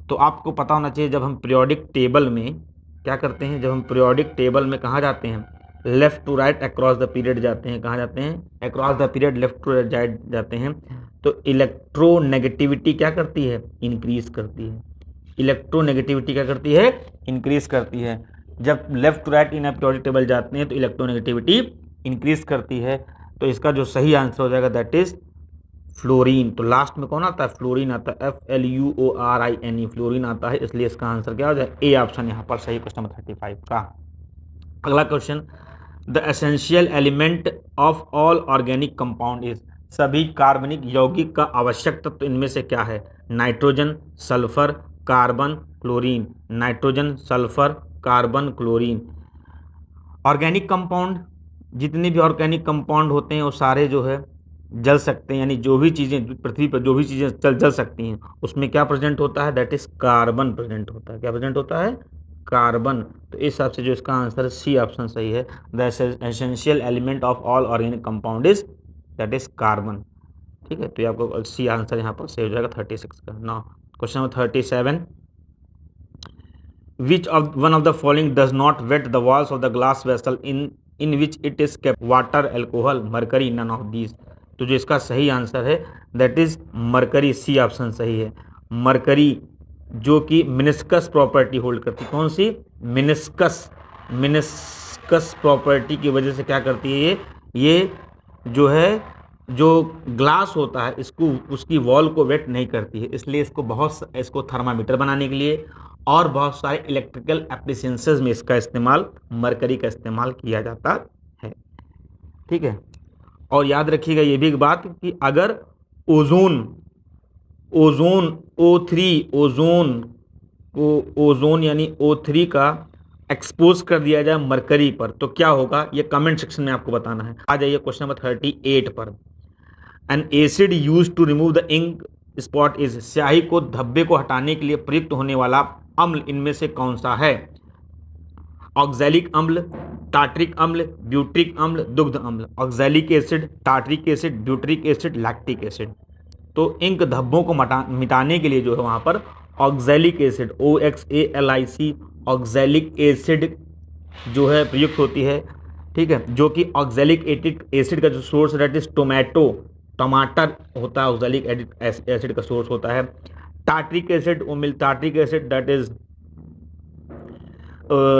Speaker 1: तो आपको पता होना चाहिए, जब हम पीरियोडिक टेबल में क्या करते हैं, जब हम पीरियोडिक टेबल में कहाँ जाते हैं? Left to right across the period जाते हैं। कहाँ जाते हैं? Across the period left to right जाते हैं। तो इलेक्ट्रोनेगेटिविटी क्या करती है? इंक्रीज करती है। इलेक्ट्रोनेगेटिविटी क्या करती है? इंक्रीज करती है। जब left to right in a periodic table जाते हैं तो इलेक्ट्रोनेगेटिविटी इंक्रीज करती है। तो इसका जो सही आंसर हो जाएगा दैट इज फ्लोरीन। तो लास्ट में कौन आता है? फ्लोरीन आता है, FLUORINE, फ्लोरीन आता है, इसलिए इसका आंसर क्या हो जाए? ए ऑप्शन यहाँ पर सही, क्वेश्चन नंबर 35 का। अगला question, the essential element of all organic compound is, सभी कार्बनिक यौगिक का आवश्यक तत्व इनमें से क्या है? Nitrogen, sulphur, carbon, chlorine. Nitrogen, sulphur, carbon, chlorine. Organic compound, जितने भी ऑर्गेनिक कंपाउंड होते हैं वो सारे जो है जल सकते हैं, यानी जो भी चीज़ें पृथ्वी पर जो भी चीज़ें जल सकती हैं उसमें क्या प्रेजेंट होता है? दैट इज कार्बन प्रेजेंट होता है। क्या प्रेजेंट होता है? कार्बन। तो इस हिसाब से जो इसका आंसर है सी ऑप्शन सही है, the essential element of all organic compound is that is carbon. ठीक है, तो ये आपको सी आंसर यहाँ पर सही हो जाएगा 36 का। Now question number 37, which of one of the following does not wet the walls of the glass vessel in which it is kept? water, alcohol, mercury, none of these। तो जो इसका सही आंसर है that is mercury, C option सही है। Mercury जो कि meniscus property hold करती, कौन सी? मिनिस्कस। मिनिस्कस प्रॉपर्टी की वजह से क्या करती है ये जो है जो ग्लास होता है इसको, उसकी वॉल को वेट नहीं करती है, इसलिए इसको थर्मामीटर बनाने के लिए और बहुत सारे इलेक्ट्रिकल एप्लीकेशंस में इसका इस्तेमाल, मरकरी का इस्तेमाल किया जाता है। ठीक है, और याद रखिएगा ये भी एक बात कि अगर ओजोन O3 ओजोन यानी O3 का एक्सपोज कर दिया जाए मरकरी पर तो क्या होगा, ये कमेंट सेक्शन में आपको बताना है। आ जाइए क्वेश्चन नंबर 38 पर। An acid use to remove the ink spot is, स्याही को धब्बे को हटाने के लिए प्रयुक्त होने वाला अम्ल इनमें से कौन सा है? ऑक्सैलिक अम्ल, टार्ट्रिक अम्ल, ब्यूट्रिक अम्ल, दुग्ध अम्ल। Oxalic acid, tartaric acid, butyric acid, lactic acid. तो इंक धब्बों को मिटाने के लिए जो है वहाँ पर oxalic acid, OXALIC, oxalic acid जो है प्रयुक्त होती है। ठीक है, जो कि ऑक्सैलिक एसिड का जो सोर्स है दैट इज टोमेटो, टमाटर होता है ऑक्सैलिक एसिड का सोर्स होता है। Tartaric acid tartaric acid that is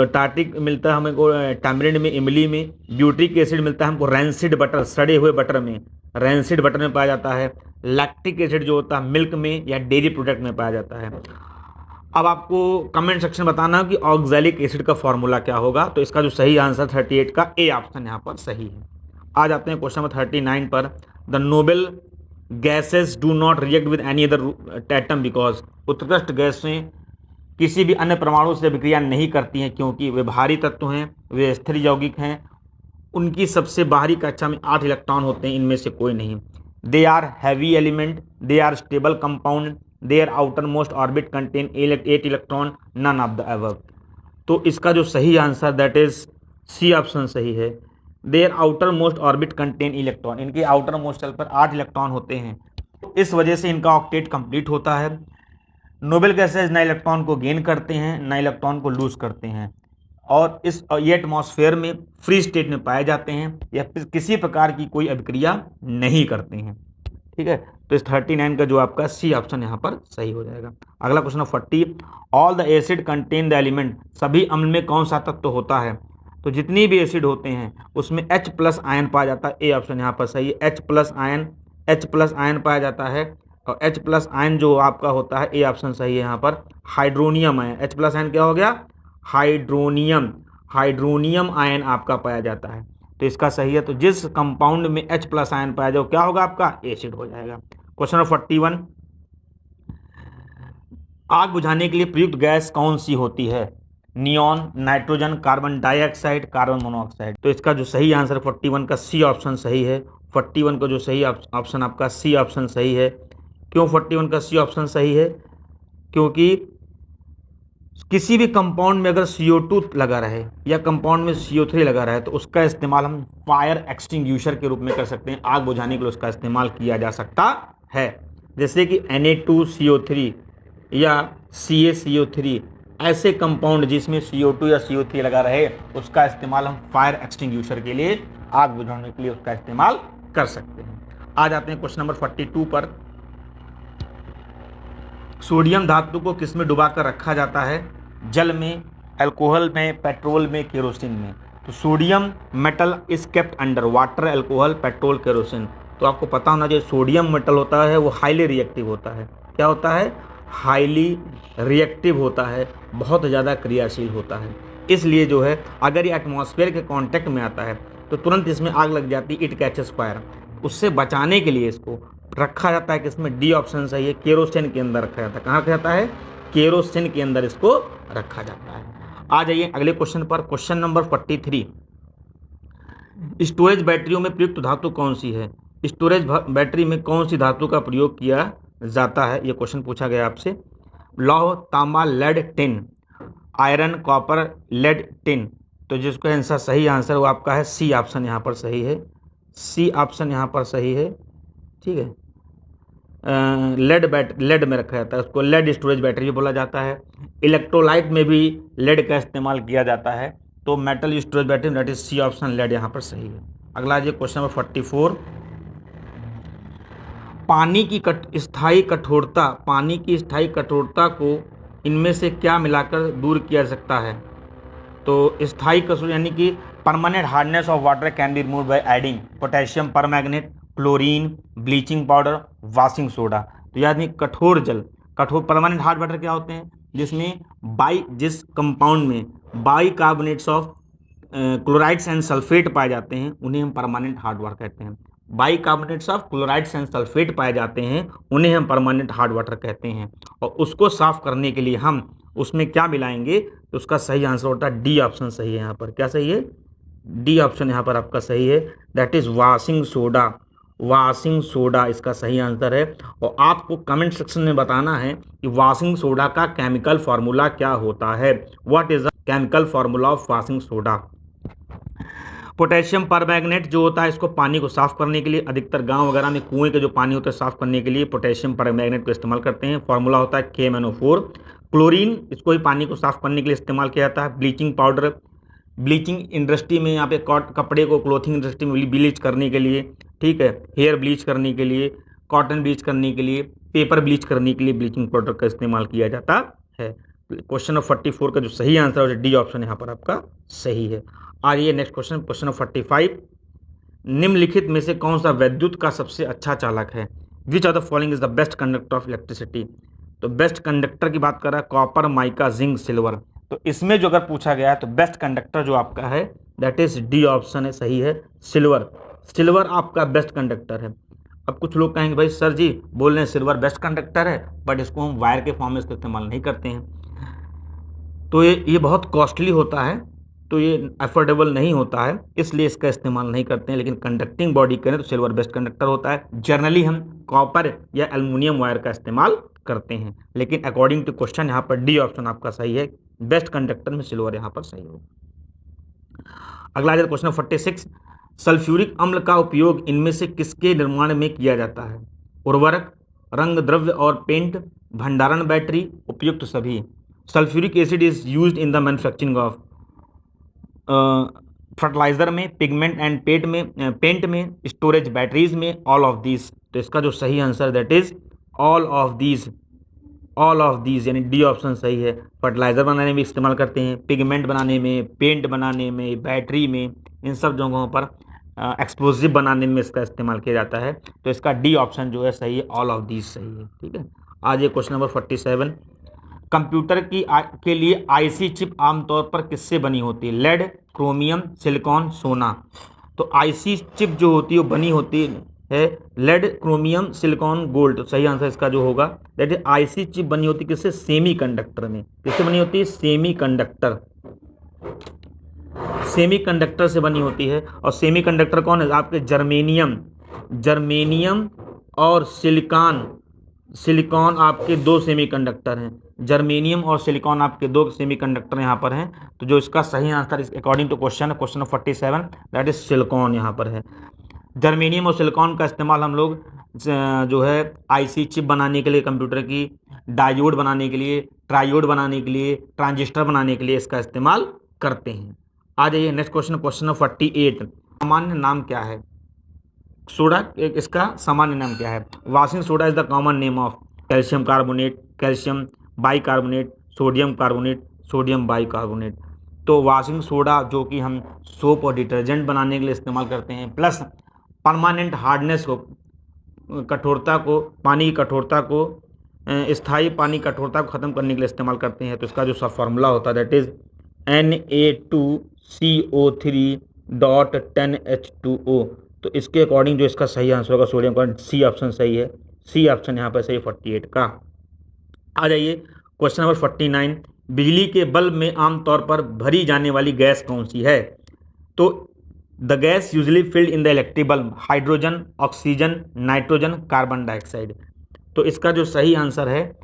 Speaker 1: tartaric मिलता है हमको टैमरिंड में, इमली में। ब्यूट्रिक एसिड मिलता है हमको रैंसिड बटर, सड़े हुए बटर में, रैंसिड बटर में पाया जाता है। लैक्टिक एसिड जो होता है मिल्क में या डेयरी प्रोडक्ट में पाया जाता है। अब आपको कमेंट सेक्शन बताना कि ऑक्सैलिक एसिड का फॉर्मूला क्या होगा। तो इसका जो सही आंसर 38 का ए ऑप्शन यहाँ पर सही है। आ जाते हैं क्वेश्चन नंबर 39 पर। The noble gases do not react with any other atom because, उत्कृष्ट गैसें किसी भी अन्य परमाणु से अभिक्रिया नहीं करती हैं क्योंकि वे भारी तत्व हैं, वे स्थिर यौगिक हैं, उनकी सबसे बाहरी कक्षा में 8 इलेक्ट्रॉन होते हैं, इनमें से कोई नहीं। They are heavy element, they are stable compound, their outer most orbit contain 8 electron, none of the above. तो इसका जो सही answer that is C option सही है। Their outer most orbit contain electron, इनके आउटर मोस्ट शेल पर 8 electron होते हैं, इस वजह से इनका ऑक्टेट कंप्लीट होता है। नोबेल गैसेज नए इलेक्ट्रॉन को गेन करते हैं, नए इलेक्ट्रॉन को लूज करते हैं, और ये एटमॉस्फेयर में फ्री स्टेट में पाए जाते हैं या किसी प्रकार की कोई अभिक्रिया नहीं करते हैं। ठीक है, तो इस 39 का जो आपका सी ऑप्शन यहाँ पर सही हो जाएगा। अगला question 40, all the acid contain the element, सभी अम्ल में कौन सा तत्व होता है। तो जितनी भी एसिड होते हैं उसमें H+ आयन पाया जाता है, ए ऑप्शन यहाँ पर सही है। H+ आयन पाया जाता है, और H+ आयन जो आपका होता है, ए ऑप्शन सही है यहाँ पर। हाइड्रोनियम आयन, H+ आयन क्या हो गया, हाइड्रोनियम आयन आपका पाया जाता है, तो इसका सही है। तो जिस कंपाउंड में H+ आयन पाया जाए क्या होगा आपका, एसिड हो जाएगा। क्वेश्चन नंबर 41, आग बुझाने के लिए प्रयुक्त गैस कौन सी होती है। Neon, nitrogen, carbon dioxide, carbon monoxide. तो इसका जो सही आंसर 41 का सी ऑप्शन सही है। 41 का जो सही ऑप्शन आपका सी ऑप्शन सही है। क्यों 41 का सी ऑप्शन सही है, क्योंकि किसी भी कंपाउंड में अगर CO2 लगा रहे या कंपाउंड में CO3 लगा रहे तो उसका इस्तेमाल हम फायर एक्सटिंग्विशर के रूप में कर सकते हैं, आग बुझाने के लिए उसका इस्तेमाल किया जा सकता है। जैसे कि Na2CO3 या CaCO3, ऐसे कंपाउंड जिसमें CO2 या CO3 लगा रहे उसका इस्तेमाल हम फायर एक्सटिंग्विशर के लिए, आग बुझाने के लिए उसका इस्तेमाल कर सकते हैं। आ जाते हैं क्वेश्चन नंबर 42 पर। सोडियम धातु को किस में डुबा कर रखा जाता है। जल में, अल्कोहल में, पेट्रोल में, केरोसिन में। तो sodium metal is kept under water, alcohol, petrol, kerosene. तो आपको पता होना चाहिए सोडियम मेटल होता है वो हाईली रिएक्टिव होता है। क्या होता है, हाईली रिएक्टिव होता है, बहुत ज़्यादा क्रियाशील होता है। इसलिए जो है अगर ये एटमॉस्फेयर के कांटेक्ट में आता है तो तुरंत इसमें आग लग जाती है, इट कैचेस फायर। उससे बचाने के लिए इसको रखा जाता है किसमें, डी ऑप्शन सही है, केरोसिन के अंदर रखा जाता है। कहाँ रखा जाता है, केरोसिन के अंदर इसको रखा जाता है। आ जाइए अगले क्वेश्चन पर। क्वेश्चन नंबर 43, स्टोरेज बैटरियों में प्रयुक्त धातु कौन सी है। स्टोरेज बैटरी में कौन सी धातु का प्रयोग किया जाता है, ये क्वेश्चन पूछा गया आपसे। लौह, तांबा, lead, tin, iron, copper, lead, tin. तो जिसका आंसर सही आंसर वो आपका है सी ऑप्शन यहाँ पर सही है। सी ऑप्शन यहाँ पर सही है। ठीक है, लेड में रखा जाता है, उसको लेड स्टोरेज बैटरी भी बोला जाता है। इलेक्ट्रोलाइट में भी लेड का इस्तेमाल किया जाता है। तो metal storage battery that is C option, lead यहाँ पर सही है। अगला जो क्वेश्चन नंबर 44, पानी की स्थायी कठोरता को इनमें से क्या मिलाकर दूर किया जा सकता है। तो स्थायी कठोरता यानी कि permanent hardness of water can be remove by adding potassium permanganate, chlorine, bleaching powder, washing soda. तो याद नहीं, कठोर परमानेंट हार्ड वाटर क्या होते हैं, जिसमें जिस कंपाउंड में by carbonates of chlorides and sulphate पाए जाते हैं उन्हें हम परमानेंट हार्ड वाटर कहते हैं। By carbonates of chlorides and sulphate पाए जाते हैं उन्हें हम परमानेंट हार्ड वाटर कहते हैं। और उसको साफ करने के लिए हम उसमें क्या मिलाएंगे, तो उसका सही आंसर होता है डी ऑप्शन सही है। यहाँ पर क्या सही है, डी ऑप्शन यहाँ पर आपका सही है, that is washing soda. Washing soda इसका सही आंसर है। और आपको कमेंट सेक्शन में बताना है कि वॉशिंग सोडा का केमिकल फार्मूला क्या होता है। What is the chemical formula of washing soda. Potassium permanganate जो होता है इसको पानी को साफ करने के लिए, अधिकतर गांव वगैरह में कुएं के जो पानी होता है साफ करने के लिए पोटेशियम परमैंगनेट को इस्तेमाल करते हैं। फार्मूला होता है KMnO4। क्लोरीन इसको ही पानी को साफ करने के लिए इस्तेमाल किया जाता है। ब्लीचिंग पाउडर ब्लीचिंग इंडस्ट्री में, यहाँ पे कपड़े को क्लोथिंग इंडस्ट्री में ब्लीच करने के लिए ठीक है, हेयर ब्लीच करने के लिए, कॉटन ब्लीच करने के लिए, पेपर ब्लीच करने के लिए ब्लीचिंग पाउडर का इस्तेमाल किया जाता है। क्वेश्चन नंबर 44 का जो सही आंसर है डी ऑप्शन यहाँ पर आपका सही है। आइए नेक्स्ट क्वेश्चन, क्वेश्चन नंबर 45, निम्नलिखित में से कौन सा विद्युत का सबसे अच्छा चालक है? विच of the following is the best conductor of electricity? तो बेस्ट कंडक्टर की बात कर रहा है कॉपर, माइका, जिंक, सिल्वर। तो इसमें जो अगर पूछा गया है तो बेस्ट कंडक्टर जो आपका है दैट इज डी ऑप्शन है, सही है, सिल्वर। सिल्वर आपका बेस्ट कंडक्टर है। अब कुछ लोग कहेंगे भाई सर जी बोल रहे हैं सिल्वर बेस्ट कंडक्टर है बट इसको हम वायर के फॉर्म में इसका इस्तेमाल नहीं करते हैं, तो ये बहुत कॉस्टली होता है, तो ये अफोर्डेबल नहीं होता है, इसलिए इसका इस्तेमाल नहीं करते हैं। लेकिन कंडक्टिंग बॉडी करें तो सिल्वर बेस्ट कंडक्टर होता है। जनरली हम कॉपर या एल्युमिनियम वायर का इस्तेमाल करते हैं, लेकिन अकॉर्डिंग टू क्वेश्चन यहाँ पर डी ऑप्शन आपका सही है, बेस्ट कंडक्टर में सिल्वर यहाँ पर सही हो। अगला आ जाता है क्वेश्चन 46, सल्फ्यूरिक अम्ल का उपयोग इनमें से किसके निर्माण में किया जाता है? उर्वरक, रंग द्रव्य और पेंट, भंडारण बैटरी, उपयुक्त सभी। Sulphuric acid is used in the manufacturing of fertiliser में, पिगमेंट एंड पेंट में, स्टोरेज बैटरीज में, ऑल ऑफ दीज। तो इसका जो सही answer that is all of these, all of these यानी डी ऑप्शन सही है। फर्टिलाइजर बनाने में इस्तेमाल करते हैं, पिगमेंट बनाने में, पेंट बनाने में, बैटरी में, इन सब जगहों पर एक्सप्लोजिव बनाने में इसका इस्तेमाल किया जाता है। तो इसका डी ऑप्शन जो है सही है, ऑल ऑफ दीज सही है। ठीक है, आज ये क्वेश्चन नंबर 47, कंप्यूटर के लिए आईसी चिप आमतौर पर किससे बनी होती है? लेड, क्रोमियम, सिलिकॉन, सोना। तो आईसी चिप जो होती है वो बनी होती है लेड, क्रोमियम, सिलिकॉन, गोल्ड। तो सही आंसर इसका जो होगा दैट इज आईसी चिप बनी होती है किससे? सेमी कंडक्टर में। किससे बनी होती है? सेमी कंडक्टर, सेमी कंडक्टर से बनी होती है। और सेमी कंडक्टर कौन है? आपके जर्मेनियम, जर्मेनियम और सिलिकॉन, सिलिकॉन आपके दो सेमीकंडक्टर हैं, जर्मेनियम और सिलिकॉन आपके दो सेमीकंडक्टर यहाँ पर हैं। तो जो इसका सही answer according to question question 47 that is silicon यहाँ पर है। जर्मेनियम और सिलिकॉन का इस्तेमाल हम लोग जो है आईसी चिप बनाने के लिए, कंप्यूटर की डायोड बनाने के लिए, ट्रायोड बनाने के लिए, ट्रांजिस्टर बनाने के लिए इसका इस्तेमाल करते हैं। आ जाइए नेक्स्ट क्वेश्चन, क्वेश्चन 48, सामान्य नाम क्या है? सोडा इसका सामान्य नाम क्या है? Washing soda is the common name of calcium carbonate, calcium bicarbonate, sodium carbonate, sodium bicarbonate. तो वाशिंग सोडा जो कि हम सोप और डिटर्जेंट बनाने के लिए इस्तेमाल करते हैं, प्लस परमानेंट हार्डनेस को, कठोरता को, पानी की कठोरता को, स्थायी पानी कठोरता को ख़त्म करने के लिए इस्तेमाल करते हैं। तो इसका जो सब फार्मूला होता है दैट इज Na2CO3.10H2O। तो इसके अकॉर्डिंग जो इसका सही आंसर होगा सोडियम का सी ऑप्शन सही है, सी ऑप्शन यहाँ पर सही 48 का। आ जाइए क्वेश्चन नंबर 49, बिजली के बल्ब में आमतौर पर भरी जाने वाली गैस कौन सी है? तो the gas usually filled in the electric bulb, hydrogen, oxygen, nitrogen, carbon dioxide. तो इसका जो सही आंसर है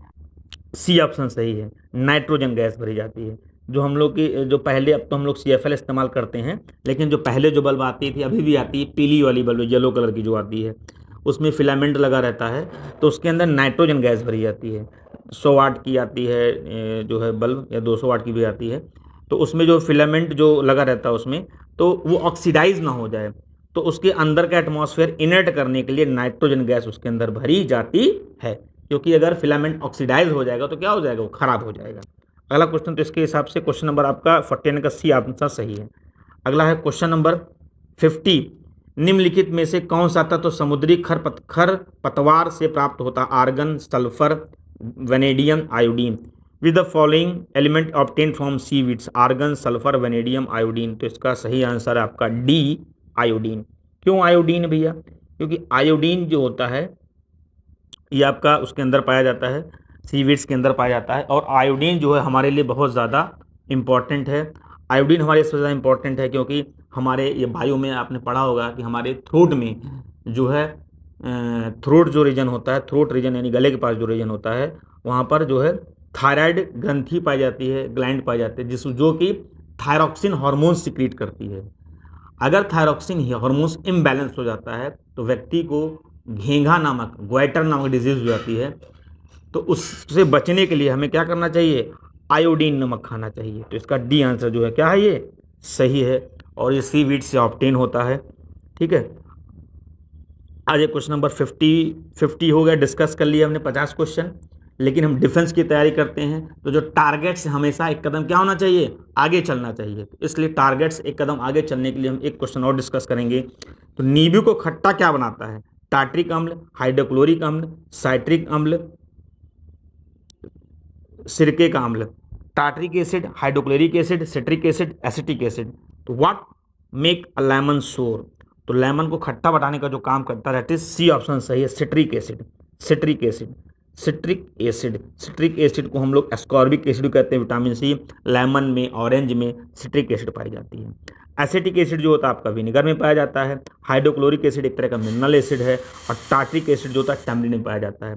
Speaker 1: सी ऑप्शन सही है, नाइट्रोजन गैस भरी जाती है। जो हम लोग की जो पहले, अब तो हम लोग CFL इस्तेमाल करते हैं, लेकिन जो पहले जो बल्ब आती थी, अभी भी आती है, पीली वाली बल्ब येलो कलर की जो आती है, उसमें फिलामेंट लगा रहता है, तो उसके अंदर नाइट्रोजन गैस भरी जाती है। 100 वाट की आती है जो है बल्ब, या 200 वाट की भी आती है। तो उसमें जो फिलामेंट जो लगा रहता है उसमें, तो वो ऑक्सीडाइज ना हो जाए, तो उसके अंदर का एटमॉस्फेयर इनर्ट करने के लिए नाइट्रोजन गैस उसके अंदर भरी जाती है। क्योंकि अगर फिलामेंट ऑक्सीडाइज हो जाएगा तो क्या हो जाएगा? वो खराब हो जाएगा। अगला क्वेश्चन, तो इसके हिसाब से क्वेश्चन नंबर आपका 49 का सी आंसर सही है। अगला है क्वेश्चन नंबर 50, निम्नलिखित में से कौन सा तत्व समुद्री खरपतवार से प्राप्त होता? Argon, sulphur, vanadium, iodine. With the following element obtain from seaweeds, argon, sulphur, vanadium, iodine. तो इसका सही आंसर है आपका डी, आयोडीन। क्यों आयोडीन भैया? क्योंकि आयोडीन जो होता है ये आपका उसके अंदर पाया जाता है, सीवीड्स के अंदर पाया जाता है। और आयोडीन जो है हमारे लिए बहुत ज़्यादा इम्पॉर्टेंट है। आयोडीन हमारे लिए सबसे ज़्यादा इम्पॉर्टेंट है क्योंकि हमारे ये बायो में आपने पढ़ा होगा कि हमारे थ्रोट में जो है, थ्रोट जो रीजन होता है, थ्रोट रीजन यानी गले के पास जो रीजन होता है, वहाँ पर जो है थायराइड ग्रंथि पाई जाती है, ग्लैंड पाई जाती है, जो कि थायरॉक्सिन हार्मोन सिक्रीट करती है। अगर थायरॉक्सिन हार्मोन्स इम्बैलेंस हो जाता है तो व्यक्ति को घेंघा नामक, ग्वाइटर नामक डिजीज हो जाती है। तो उससे बचने के लिए हमें क्या करना चाहिए? आयोडीन नमक खाना चाहिए। तो इसका डी आंसर जो है क्या है? ये सही है, और ये सीवीड से ऑब्टेन होता है। ठीक है, आज ये क्वेश्चन नंबर 50 हो गया, डिस्कस कर लिया हमने 50 क्वेश्चन। लेकिन हम डिफेंस की तैयारी करते हैं तो जो टारगेट्स हमेशा एक कदम क्या होना चाहिए, आगे चलना चाहिए। तो इसलिए टारगेट्स एक कदम आगे चलने के लिए हम एक क्वेश्चन और डिस्कस करेंगे। तो नींबू को खट्टा क्या बनाता है? टार्ट्रिक अम्ल, हाइड्रोक्लोरिक अम्ल, साइट्रिक अम्ल, सिरके का अम्ल। Tartaric acid, hydrochloric acid, citric acid, acetic acid. तो व्हाट मेक अ लेमन सोर? तो लेमन को खट्टा बनाने का जो काम करता रहता है, सी ऑप्शन सही है, citric acid. Citric acid, citric acid, citric acid को हम लोग एस्कॉर्बिक एसिड कहते हैं। विटामिन सी लेमन में, ऑरेंज में सिट्रिक एसिड पाई जाती है। एसिटिक एसिड जो होता है आपका विनेगर में पाया जाता है। हाइड्रोक्लोरिक एसिड एक तरह का मिनरल एसिड है। और टार्ट्रिक एसिड जो होता है टैमरिन में पाया जाता है।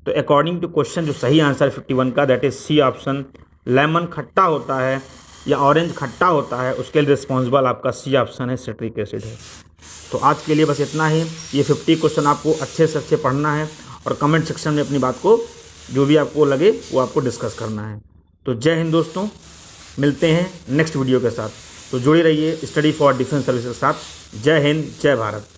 Speaker 1: तो अकॉर्डिंग टू क्वेश्चन जो सही आंसर 51 का, that is C option. Lemon खट्टा होता है या ऑरेंज खट्टा होता है, उसके लिए रिस्पॉन्सिबल आपका सी ऑप्शन है, सिट्रिक एसिड है। तो आज के लिए बस इतना ही। ये 50 क्वेश्चन आपको अच्छे से अच्छे पढ़ना है और कमेंट सेक्शन में अपनी बात को जो भी आपको लगे वो आपको डिस्कस करना है। तो जय हिंद दोस्तों, मिलते हैं नेक्स्ट वीडियो के साथ। तो जुड़े रहिए स्टडी फॉर डिफेंस सर्विसेज के साथ। जय हिंद, जय भारत।